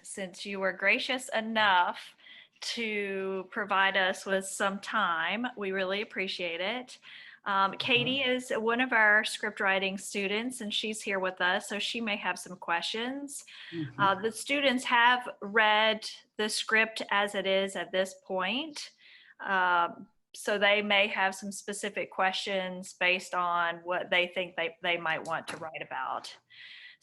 since you were gracious enough to provide us with some time. We really appreciate it. Katie is one of our script writing students, and she's here with us, so she may have some questions. Mhm. The students have read the script as it is at this point, so they may have some specific questions based on what they think they might want to write about.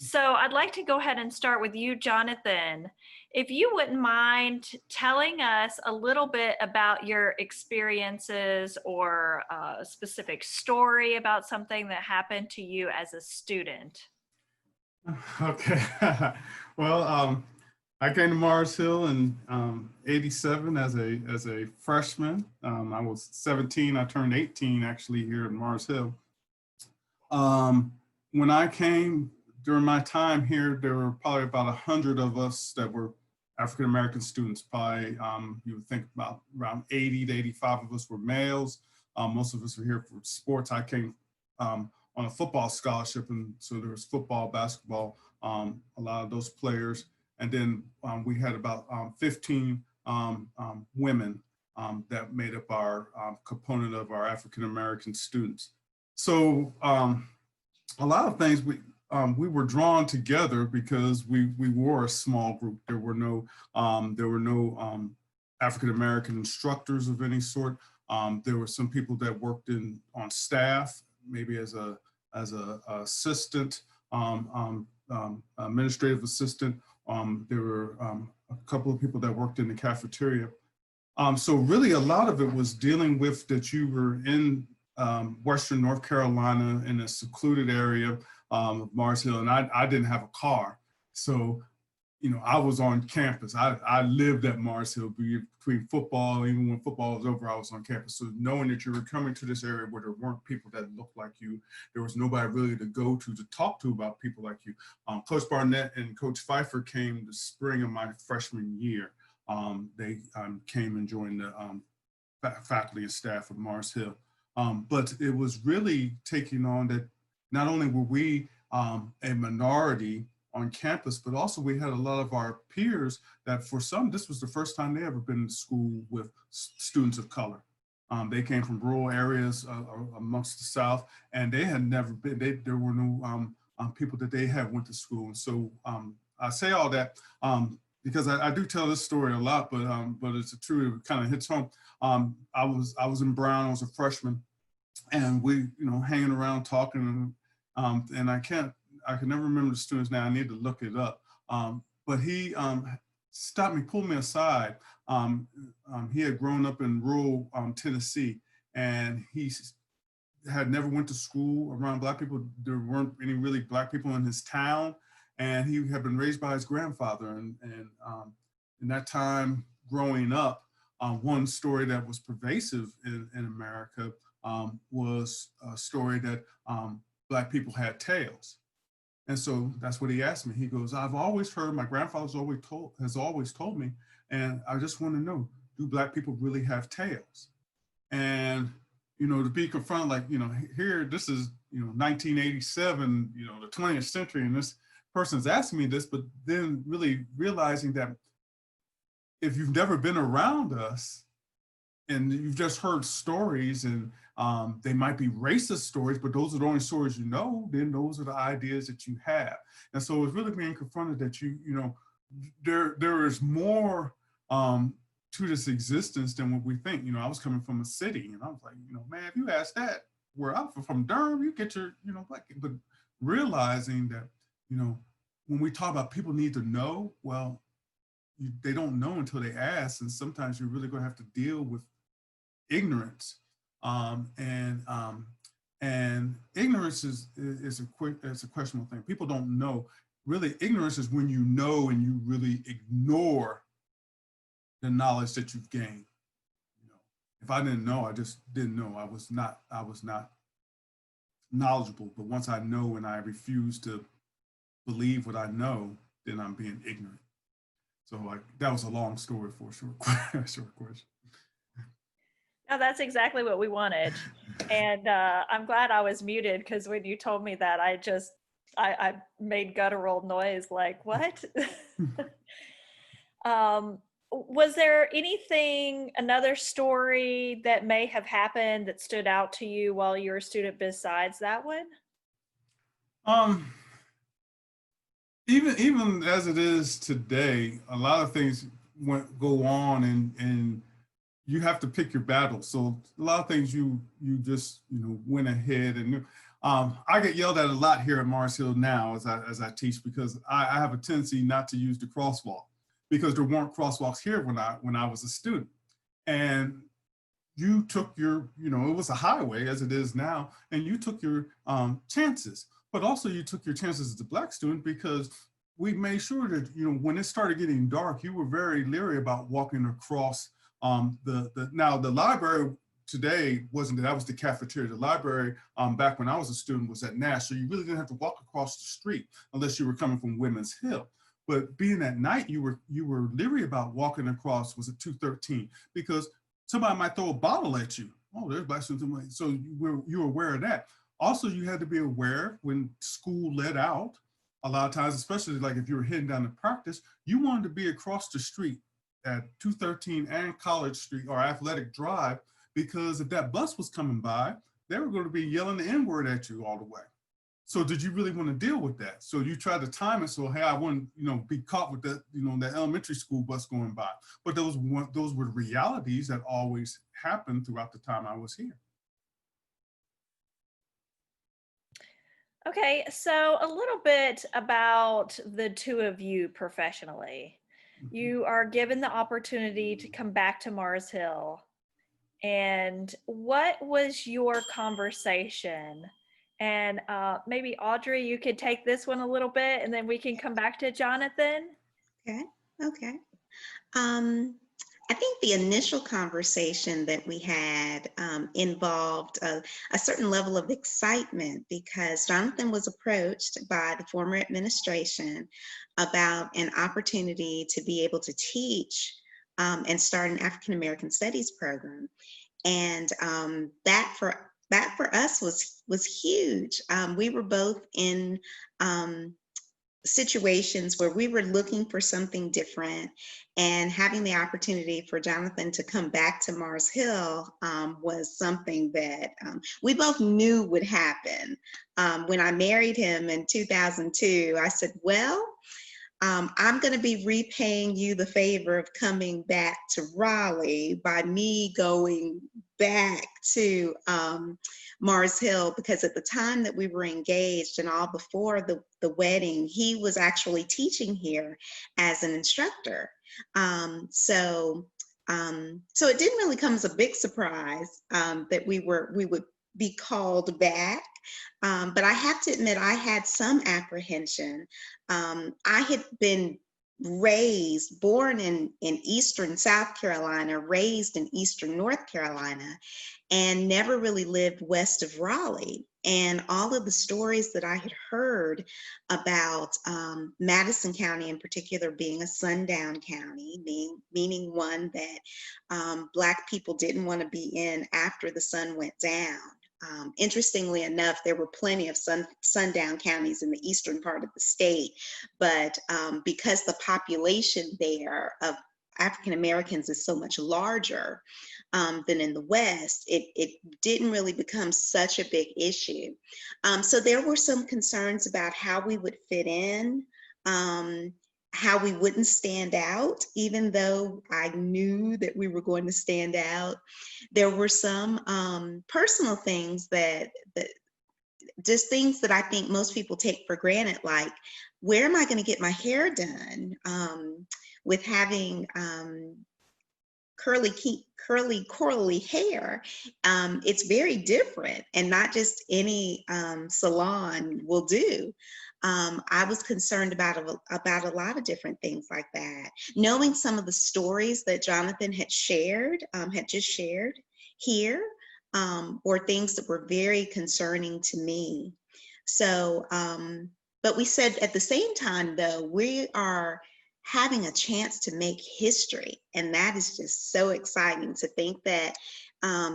So I'd like to go ahead and start with you, Jonathan. If you wouldn't mind telling us a little bit about your experiences or a specific story about something that happened to you as a student. Okay. Well, I came to Mars Hill in '87 as a freshman. I was 17. I turned 18 actually here at Mars Hill. Um, when I came during my time here, there were probably about 100 of us that were African American students. Probably you would think about around 80 to 85 of us were males. Most of us were here for sports. I came on a football scholarship, and so there was football, basketball, a lot of those players, and then we had about 15 women that made up our component of our African American students. So a lot of things we were drawn together because we were a small group. There were no African American instructors of any sort. There were some people that worked on staff, maybe as a assistant, administrative assistant. There were a couple of people that worked in the cafeteria. So really, a lot of it was dealing with that you were in Western North Carolina in a secluded area of Mars Hill, and I didn't have a car. So, I was on campus. I lived at Mars Hill between football. Even when football was over, I was on campus. So knowing that you were coming to this area where there weren't people that looked like you, there was nobody really to go to talk to about people like you. Coach Barnett and Coach Pfeiffer came the spring of my freshman year. They came and joined the faculty and staff of Mars Hill. But it was really taking on that not only were we a minority on campus, but also we had a lot of our peers that for some, this was the first time they ever been to school with students of color. They came from rural areas amongst the South, and they had never been, there were no people that they had went to school. And so I say all that because I do tell this story a lot, but it's true, it kind of hits home. I was in Brown, I was a freshman, and we, hanging around talking, and I can never remember the student's name. I need to look it up. But he stopped me, pulled me aside. He had grown up in rural Tennessee, and he had never went to school around Black people. There weren't any really Black people in his town, and he had been raised by his grandfather. And in that time growing up, one story that was pervasive in America was a story that Black people had tails. And so that's what he asked me. He goes, "I've always heard, my grandfather's has always told me, and I just want to know, do Black people really have tails?" And, to be confronted, like, here, this is, 1987, the 20th century, and this person's asking me this, but then really realizing that if you've never been around us and you've just heard stories, and they might be racist stories, but those are the only stories then those are the ideas that you have. And so it's really being confronted that there is more to this existence than what we think. I was coming from a city, and I was like, man, if you ask that, where I'm from Durham, you get your, Black, but realizing that, when we talk about people need to know, well, they don't know until they ask. And sometimes you're really going to have to deal with ignorance. And ignorance is a questionable thing. People don't know. Really, ignorance is when you know and you really ignore the knowledge that you've gained. If I didn't know, I just didn't know. I was not knowledgeable. But once I know and I refuse to believe what I know, then I'm being ignorant. So that was a long story for a short question. No, that's exactly what we wanted. And I'm glad I was muted because when you told me that, I made guttural noise like, what? Was there another story that may have happened that stood out to you while you were a student besides that one? Um, even as it is today, a lot of things go on, and you have to pick your battles. So a lot of things you just went ahead and I get yelled at a lot here at Mars Hill now as I teach, because I have a tendency not to use the crosswalk, because there weren't crosswalks here when I was a student. And you took your, it was a highway as it is now, and you took your chances. But also you took your chances as a Black student, because we made sure that, when it started getting dark, you were very leery about walking across now the library today wasn't, that was the cafeteria. The library back when I was a student was at Nash, so you really didn't have to walk across the street unless you were coming from Women's Hill. But being at night, you were leery about walking across, was it 213, because somebody might throw a bottle at you. Oh, there's Black students. So you were aware of that. Also, you had to be aware when school let out. A lot of times, especially like if you were heading down to practice, you wanted to be across the street at 213 and College Street or Athletic Drive, because if that bus was coming by, they were going to be yelling the N-word at you all the way. So did you really want to deal with that? So you tried to time it so, hey, I wouldn't, be caught with that, that elementary school bus going by. But those were realities that always happened throughout the time I was here. Okay, so a little bit about the two of you professionally. You are given the opportunity to come back to Mars Hill. And what was your conversation? And maybe Audrey, you could take this one a little bit, and then we can come back to Jonathan. Okay. I think the initial conversation that we had involved a certain level of excitement, because Jonathan was approached by the former administration about an opportunity to be able to teach and start an African American Studies program, and that for us was huge. We were both in situations where we were looking for something different, and having the opportunity for Jonathan to come back to Mars Hill was something that we both knew would happen. When I married him in 2002, I said, well, I'm going to be repaying you the favor of coming back to Raleigh by me going back to Mars Hill, because at the time that we were engaged and all before the wedding, he was actually teaching here as an instructor. So it didn't really come as a big surprise that we would be called back. But I have to admit, I had some apprehension. I had been born in Eastern South Carolina, raised in Eastern North Carolina, and never really lived west of Raleigh. And all of the stories that I had heard about Madison County in particular being a sundown county, meaning one that Black people didn't want to be in after the sun went down. Interestingly enough, there were plenty of sundown counties in the eastern part of the state, but because the population there of African Americans is so much larger than in the West, it didn't really become such a big issue. So there were some concerns about how we would fit in, how we wouldn't stand out, even though I knew that we were going to stand out. There were some personal things that just things that I think most people take for granted, like, where am I going to get my hair done? With having curly hair, it's very different, and not just any salon will do. I was concerned about a lot of different things like that. Knowing some of the stories that Jonathan had just shared here, or things that were very concerning to me. So, but we said at the same time, though, we are having a chance to make history. And that is just so exciting to think that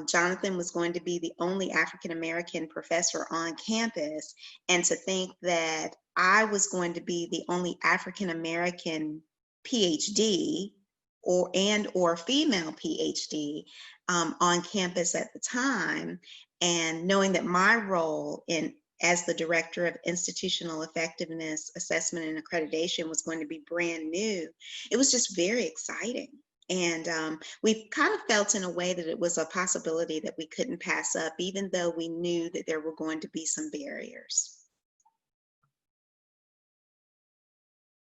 Jonathan was going to be the only African-American professor on campus, and to think that I was going to be the only African-American PhD or female PhD on campus at the time, and knowing that my role as the director of institutional effectiveness assessment and accreditation was going to be brand new, it was just very exciting. And we kind of felt in a way that it was a possibility that we couldn't pass up, even though we knew that there were going to be some barriers.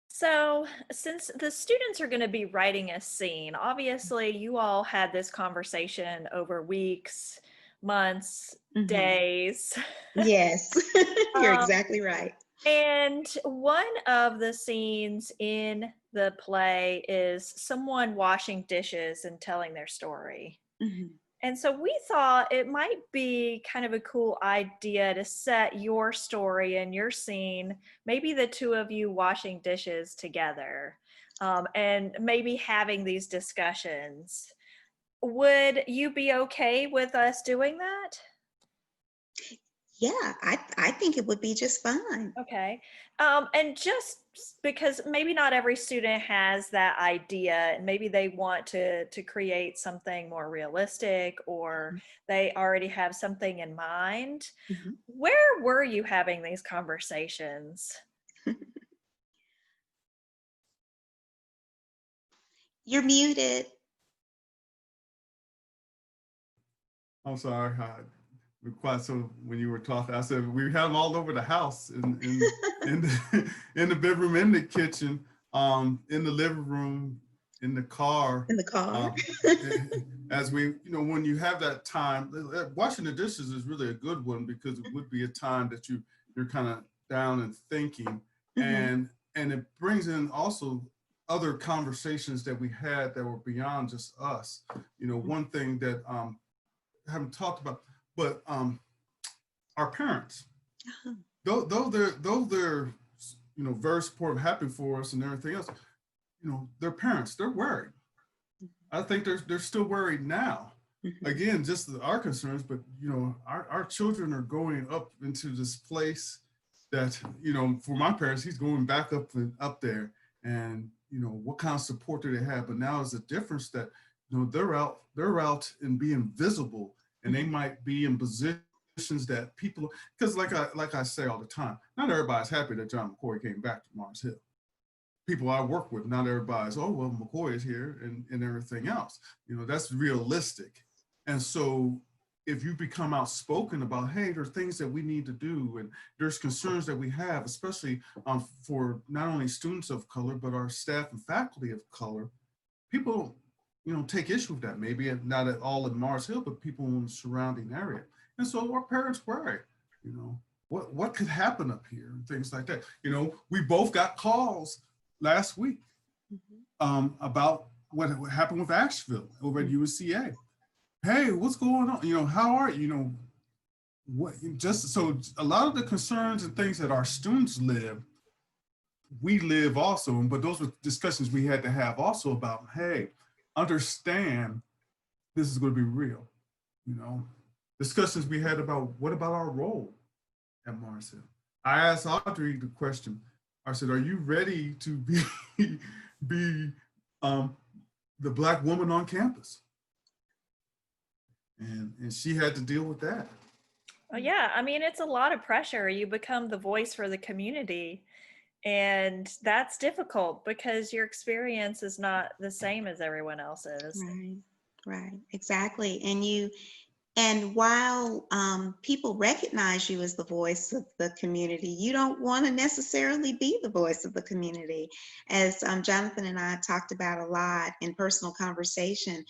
So, since the students are going to be writing a scene, obviously you all had this conversation over weeks, months, days. Yes, you're Um, exactly right. and one of the scenes in the play is someone washing dishes and telling their story. Mhm. And so we thought it might be kind of a cool idea to set your story and your scene, maybe the two of you washing dishes together, and maybe having these discussions. Would you be okay with us doing that? Yeah, I think it would be just fine. Okay. And just because maybe not every student has that idea, and maybe they want to create something more realistic, or they already have something in mind. Mhm. Where were you having these conversations? You're muted. I'm sorry. So when you were talking, I said we had them all over the house, in the, in the bedroom, in the kitchen, in the living room, in the car. In the car. As we, when you have that time, washing the dishes is really a good one, because it would be a time that you're kind of down and thinking, and it brings in also other conversations that we had that were beyond just us. One thing that I haven't talked about, but our parents, though they're very supportive, happy for us and everything else, their parents, they're worried. I think they're still worried now. Again, just our concerns, but our children are going up into this place that, for my parents, he's going back up there, and what kind of support do they have? But now is the difference that they're out and being visible, and they might be in positions that people, because like I say all the time, not everybody's happy that John McCoy came back to Mars Hill. People I work with, not everybody's, oh, well, McCoy is here and everything else. That's realistic. And so if you become outspoken about, hey, there's things that we need to do, and there's concerns that we have, especially for not only students of color, but our staff and faculty of color, people, take issue with that. Maybe not at all in Mars Hill, but people in the surrounding area. And so our parents worry, what could happen up here and things like that. We both got calls last week about what happened with Asheville over at USCA. Hey, what's going on? How are you? What, just so a lot of the concerns and things that our students live, we live also. But those were discussions we had to have also about, hey, understand this is going to be real. Discussions we had about what about our role at Mars Hill. I asked Audrey the question. I said, "Are you ready to be the Black woman on campus?" And she had to deal with that. Oh, yeah, I mean, it's a lot of pressure. You become the voice for the community, and that's difficult because your experience is not the same as everyone else's. Right, exactly. And while people recognize you as the voice of the community, you don't want to necessarily be the voice of the community. As Jonathan and I talked about a lot in personal conversation,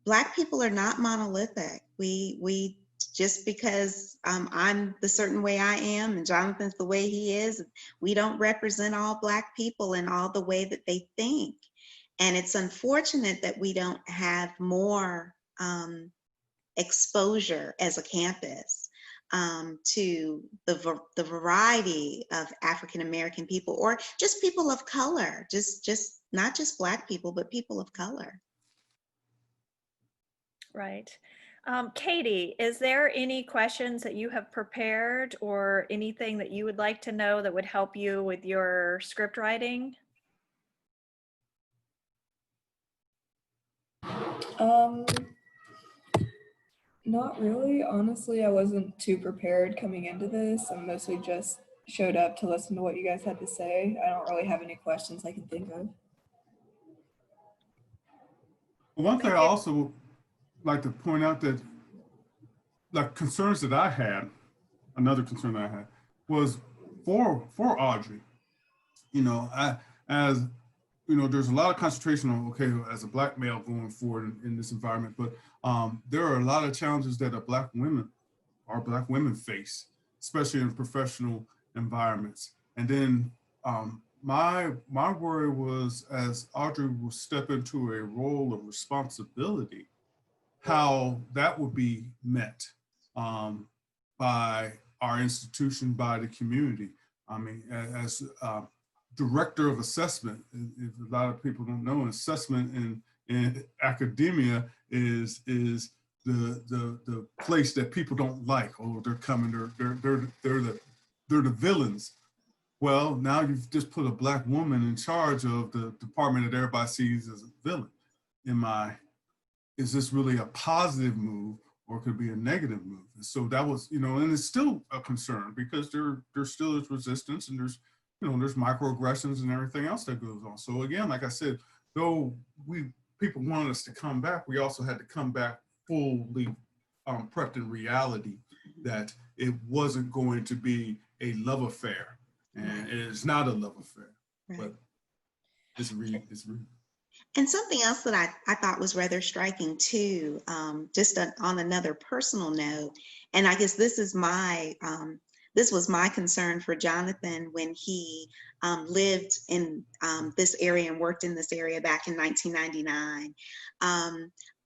Black people are not monolithic. We just because I'm the certain way I am and Jonathan's the way he is, we don't represent all Black people in all the way that they think. And it's unfortunate that we don't have more exposure as a campus to the variety of African American people, or just people of color, just not just Black people, but people of color. Right. Katie, is there any questions that you have prepared or anything that you would like to know that would help you with your script writing? Um, Not really. Honestly, I wasn't too prepared coming into this. I mostly just showed up to listen to what you guys had to say. I don't really have any questions I can think of. One thing I Thank you. also would like to point out that like concerns that I had, another concern that I had was for Audrey. You know, as you know, there's a lot of concentration on, okay, as a Black male going forward in this environment, but there are a lot of challenges that Black women face, especially in professional environments. And then my worry was, as Audrey will step into a role of responsibility, how that would be met by our institution, by the community. I mean, as director of assessment, if a lot of people don't know, assessment in academia is the place that people don't like. Oh, they're coming, they're the villains. Well, now you've just put a Black woman in charge of the department that everybody sees as a villain. Is this really a positive move, or could it be a negative move? And so that was, you know, and it's still a concern because there still is resistance, and there's microaggressions and everything else that goes on. So again, like I said, though people wanted us to come back, we also had to come back fully prepped in reality that it wasn't going to be a love affair, and it's not a love affair, Right. but it's real. And something else that I thought was rather striking too, just on another personal note, and I guess this was my concern for Jonathan when he lived in this area and worked in this area back in 1999.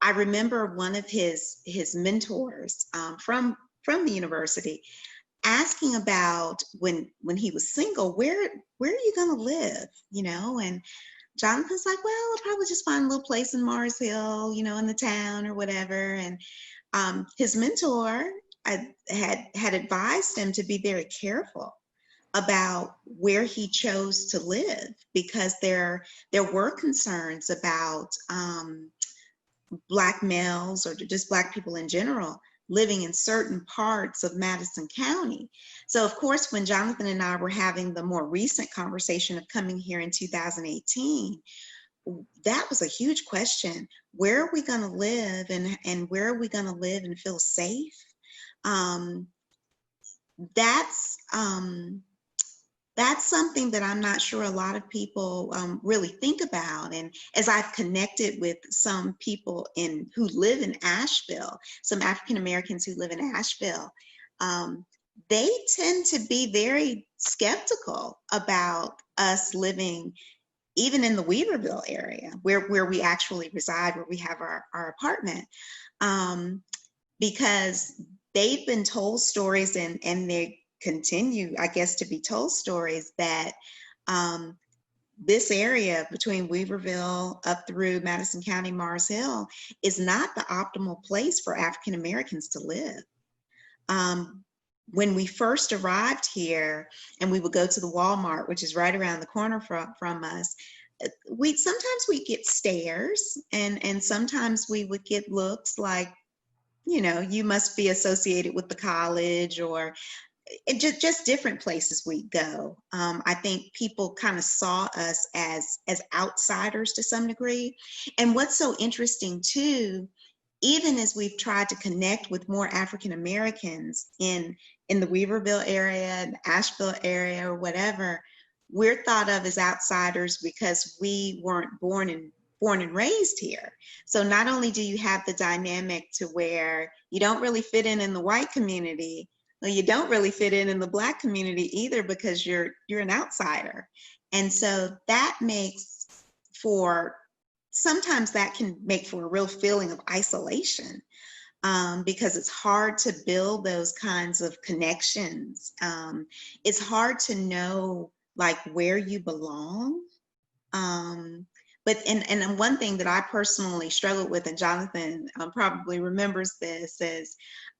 I remember one of his mentors from the university asking about when he was single, where are you going to live, you know? And Jonathan's like, well, I'll probably just find a little place in Mars Hill, you know, in the town or whatever. And his mentor had advised him to be very careful about where he chose to live, because there were concerns about Black males or just Black people in general living in certain parts of Madison County. So of course, when Jonathan and I were having the more recent conversation of coming here in 2018, that was a huge question. Where are we going to live, and where are we going to live and feel safe? That's something that I'm not sure a lot of people really think about. And as I've connected with some people who live in Asheville, some African Americans who live in Asheville, they tend to be very skeptical about us living even in the Weaverville area, where we actually reside, where we have our apartment, because they've been told stories, and they continue, I guess, to be told stories that this area between Weaverville up through Madison County, Mars Hill, is not the optimal place for African Americans to live. When we first arrived here and we would go to the Walmart, which is right around the corner from us, sometimes we get stares, and sometimes we would get looks like, you know, you must be associated with the college, or just different places we go. I think people kind of saw us as outsiders to some degree. And what's so interesting too, even as we've tried to connect with more African Americans in the Weaverville area, the Asheville area, or whatever, we're thought of as outsiders because we weren't born and raised here. So not only do you have the dynamic to where you don't really fit in the white community, well, you don't really fit in the Black community either, because you're an outsider. And so that sometimes that can make for a real feeling of isolation, because it's hard to build those kinds of connections. It's hard to know like where you belong. But and one thing that I personally struggled with, and Jonathan probably remembers this, is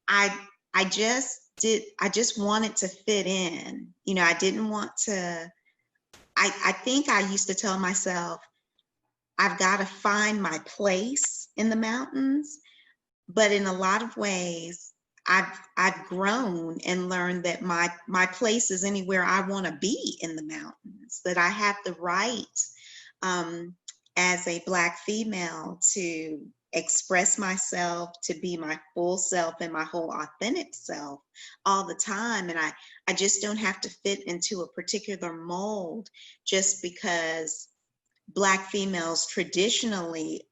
I just wanted to fit in. You know, I didn't want to, I think I used to tell myself, I've got to find my place in the mountains, but in a lot of ways, I've grown and learned that my place is anywhere I want to be in the mountains, that I have the right as a Black female to express myself, to be my full self and my whole authentic self all the time. And I just don't have to fit into a particular mold just because Black females traditionally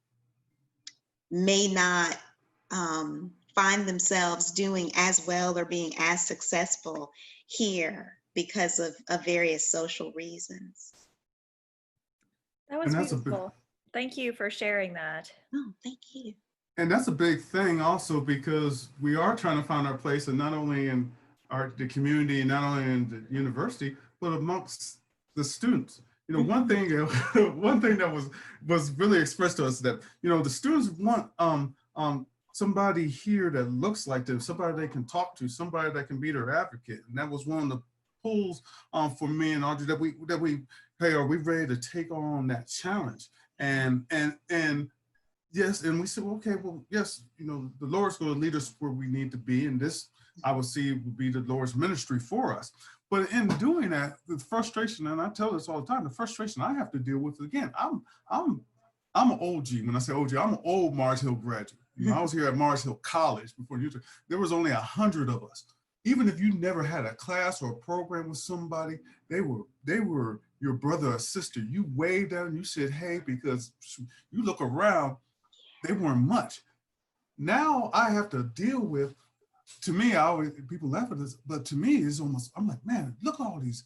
may not find themselves doing as well or being as successful here because of various social reasons. That was And that's a big, beautiful. Thank you for sharing that. Oh, thank you. and that's a big thing also, because we are trying to find our place, and not only in the community, and not only in the university, but amongst the students. You know, one thing that was really expressed to us, that, you know, the students want somebody here that looks like them, somebody they can talk to, somebody that can be their advocate. And that was one of the pulls for me and Audrey, that we hey, are we ready to take on that challenge? And yes, and we said, well, okay, well, yes, you know, the Lord's going to lead us where we need to be, and this, I would see, would be the Lord's ministry for us. But in doing that, the frustration, and I tell this all the time, the frustration I have to deal with, again, I'm an OG. When I say OG, I'm an old Mars Hill graduate. You know, I was here at Mars Hill College before you. There was only 100 of us. Even if you never had a class or a program with somebody, they were your brother or sister. You waved at them, you said, hey, because you look around, they weren't much. Now I have to deal with, to me, people laugh at this, but to me, it's almost, I'm like, man, look at all these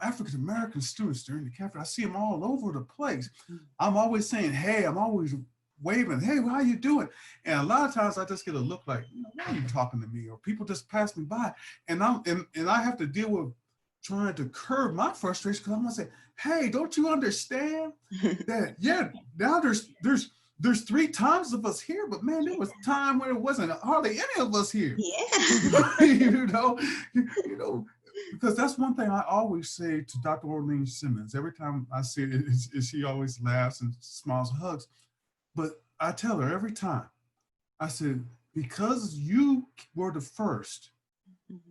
African-American students during the cafeteria. I see them all over the place. I'm always saying, hey, I'm always waving, hey, how you doing? And a lot of times I just get a look like, you know, why are you talking to me? Or people just pass me by. And I have to deal with trying to curb my frustration, because I'm gonna say, hey, don't you understand that, yeah, now there's 3 times of us here, but man, there was time when it wasn't hardly any of us here. Yeah. you know, because that's one thing I always say to Dr. Orlean Simmons. Every time I see it, she always laughs and smiles and hugs. But I tell her every time, I said, because you were the first,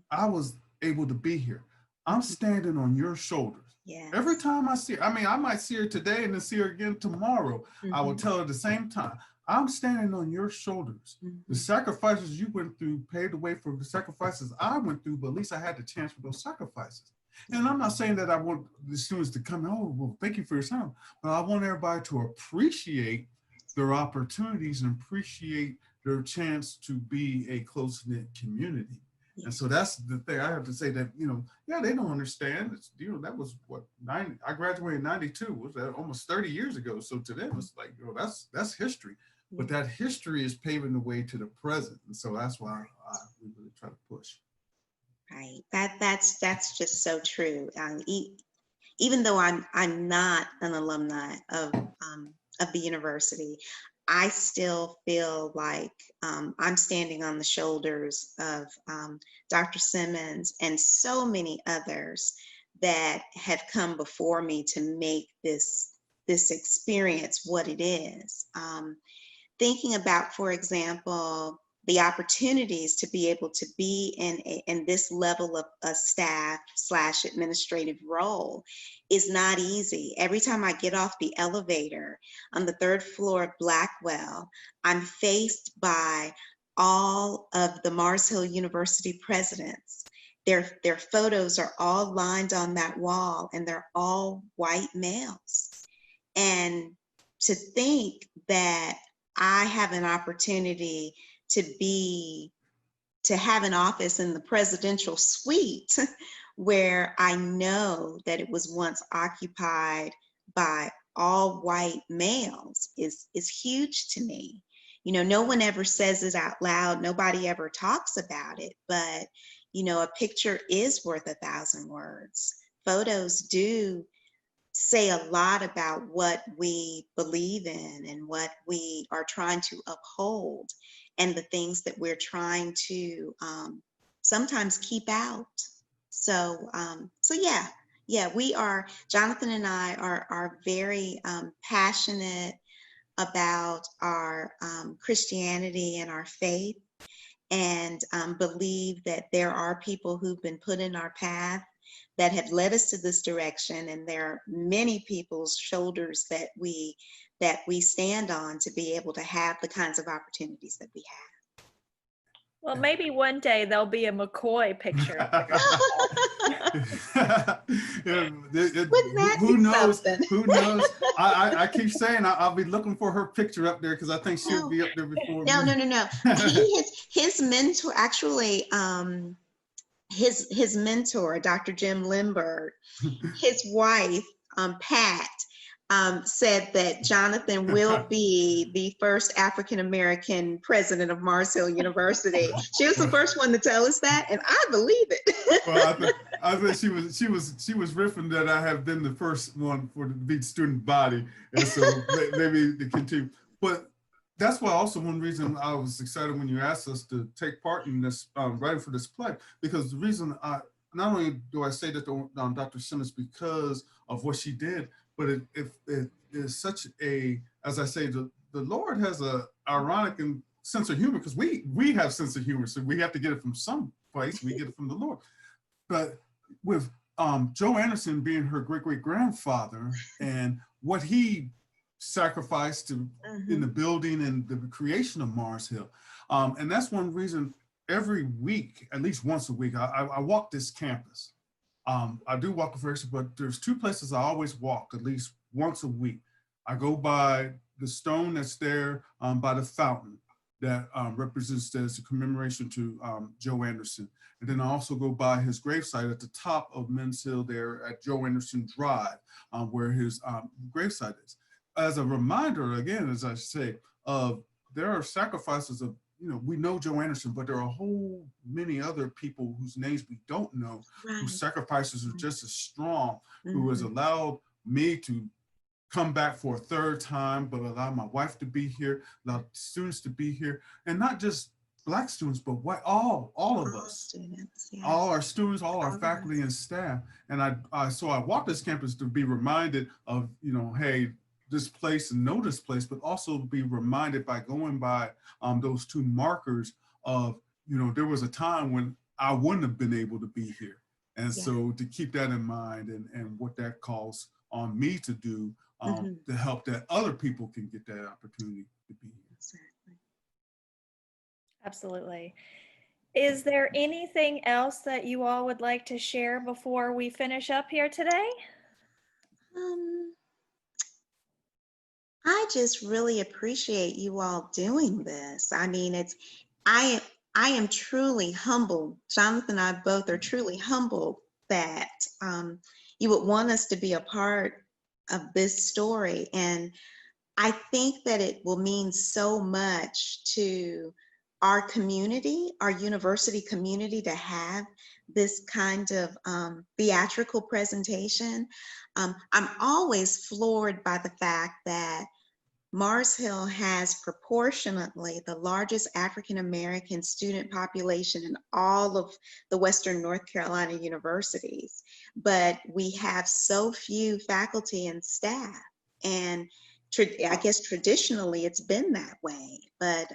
I was able to be here. I'm standing on your shoulders. Yes. Every time I see her, I mean, I might see her today and then see her again tomorrow. I will tell her the same time, I'm standing on your shoulders. The sacrifices you went through paved the way for the sacrifices I went through, but at least I had the chance for those sacrifices. And I'm not saying that I want the students to come, oh, well, thank you for your time, but I want everybody to appreciate their opportunities and appreciate their chance to be a close-knit community. And so that's the thing I have to say, that, you know, yeah, they don't understand. It's, you know, that was what, I graduated in 92, was that almost 30 years ago. So to them, it's like, you know, that's history. But that history is paving the way to the present. And so that's why we really try to push. Right. That's just so true. Even though I'm not an alumni of the university, I still feel like I'm standing on the shoulders of Dr. Simmons and so many others that have come before me to make this experience what it is. Thinking about, for example, the opportunities to be able to be in this level of a staff / administrative role is not easy. Every time I get off the elevator on the 3rd floor of Blackwell, I'm faced by all of the Mars Hill University presidents. Their photos are all lined on that wall, and they're all white males. And to think that I have an opportunity to have an office in the presidential suite where I know that it was once occupied by all white males is huge to me. You know, no one ever says it out loud. Nobody ever talks about it, but, you know, a picture is worth 1,000 words. Photos do say a lot about what we believe in and what we are trying to uphold, and the things that we're trying to sometimes keep out. So yeah, we are, Jonathan and I are very passionate about our Christianity and our faith, and believe that there are people who've been put in our path that have led us to this direction, and there are many people's shoulders that we stand on to be able to have the kinds of opportunities that we have. Well, maybe one day there'll be a McCoy picture. Who knows? Who knows? I keep saying I'll be looking for her picture up there because I think she'll be up there before No. me. His mentor, actually, his mentor, Dr. Jim Lindbergh, his wife, Pat, said that Jonathan will be the first African-American president of Mars Hill University. She was the first one to tell us that, and I believe it. Well, I think she was riffing that I have been the first one for the beat student body, and so maybe to continue. But that's why also one reason I was excited when you asked us to take part in this writing for this play, because the reason not only do I say that to Dr. Simmons because of what she did, but it is such a, as I say, the Lord has a ironic and sense of humor, because we have sense of humor, so we have to get it from some place. We get it from the Lord. But with Joe Anderson being her great-great-grandfather and what he sacrificed to in the building and the creation of Mars Hill, and that's one reason every week, at least once a week, I walk this campus. I do walk the first, but there's two places I always walk at least once a week. I go by the stone that's there by the fountain that represents as a commemoration to Joe Anderson. And then I also go by his gravesite at the top of Men's Hill there at Joe Anderson Drive, where his gravesite is. As a reminder, again, as I say, there are sacrifices of, we know Joe Anderson, but there are a whole many other people whose names we don't know, whose sacrifices are just as strong, who has allowed me to come back for a third time, but allow my wife to be here, allow students to be here, and not just Black students, but all of us, students, yes. All our students, all our faculty and staff. And so I walk this campus to be reminded of, hey, this place and know this place, but also be reminded by going by those two markers of, there was a time when I wouldn't have been able to be here. And so to keep that in mind and what that calls on me to do to help that other people can get that opportunity to be here. Exactly. Absolutely. Is there anything else that you all would like to share before we finish up here today? I just really appreciate you all doing this. I mean, I am truly humbled. Jonathan and I both are truly humbled that you would want us to be a part of this story. And I think that it will mean so much to our community, our university community, to have this kind of theatrical presentation. I'm always floored by the fact that Mars Hill has proportionately the largest African-American student population in all of the Western North Carolina universities, but we have so few faculty and staff. And I guess traditionally it's been that way, but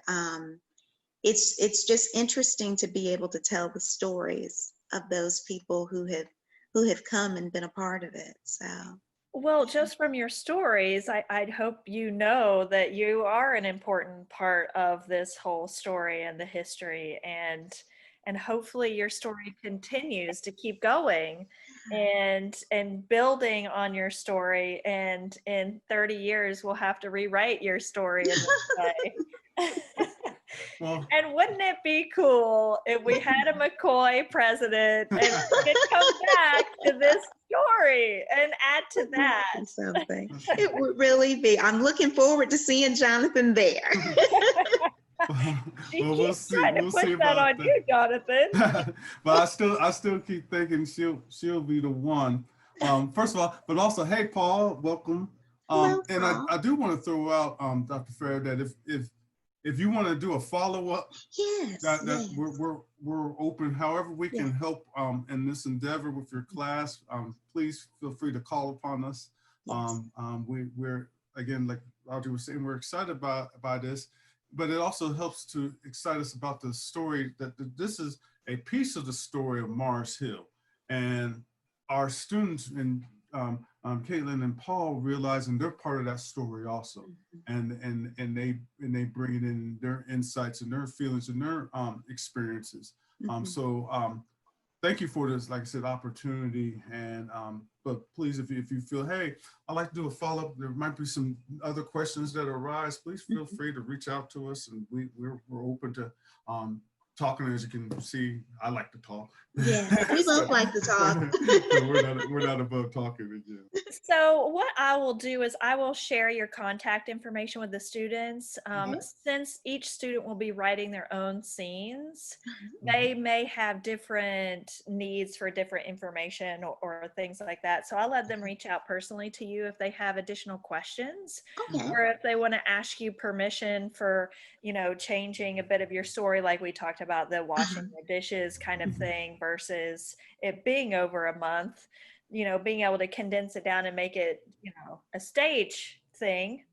it's just interesting to be able to tell the stories of those people who have come and been a part of it. So. Well, just from your stories, I'd hope you know that you are an important part of this whole story and the history, and hopefully your story continues to keep going and building on your story, and in 30 years we'll have to rewrite your story in this way. Well, and wouldn't it be cool if we had a McCoy president and we could come back to this story and add to that? Something. It would really be. I'm looking forward to seeing Jonathan there. We'll see. Trying to push that on you, Jonathan. But I still keep thinking she'll be the one. First of all, but also, hey, Paul, welcome. Hello, and Paul. I do want to throw out, Dr. Fair, that if you want to do a follow-up, yes, yes. We're open. However we can help in this endeavor with your class, please feel free to call upon us. Yes. We're again, like Audrey was saying, we're excited by this, but it also helps to excite us about the story that this is a piece of the story of Mars Hill, and our students and Caitlin and Paul realizing they're part of that story also, and they bring it in their insights and their feelings and their experiences. Thank you for this, like I said, opportunity. And but please, if you feel, hey, I'd like to do a follow-up, there might be some other questions that arise, please feel free to reach out to us, and we're open to talking. As you can see, I like to talk. Yeah, we both like to talk. So we're not above talking again. So what I will do is I will share your contact information with the students. Okay. Since each student will be writing their own scenes, they may have different needs for different information or things like that. So I'll let them reach out personally to you if they have additional questions, Okay. or if they want to ask you permission for, changing a bit of your story, like we talked about the washing the dishes kind of thing versus it being over a month. Being able to condense it down and make it, a stage thing.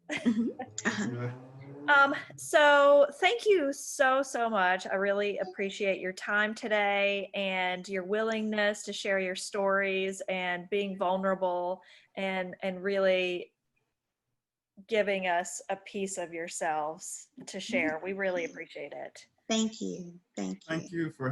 So thank you so much. I really appreciate your time today and your willingness to share your stories and being vulnerable and really giving us a piece of yourselves to share. We really appreciate it. Thank you. Thank you. Thank you for having